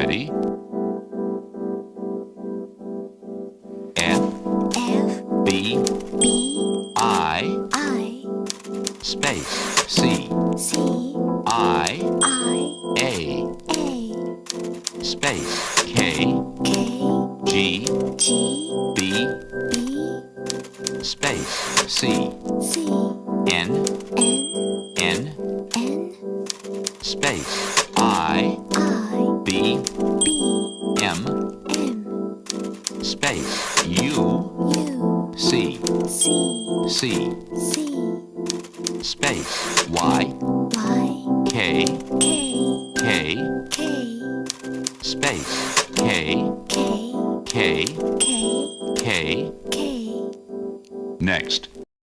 Ready? F, B, I, space, C, I, A, space, K, G, B, space, C, N, space, I, B, M, space, U, C, space, Y, K,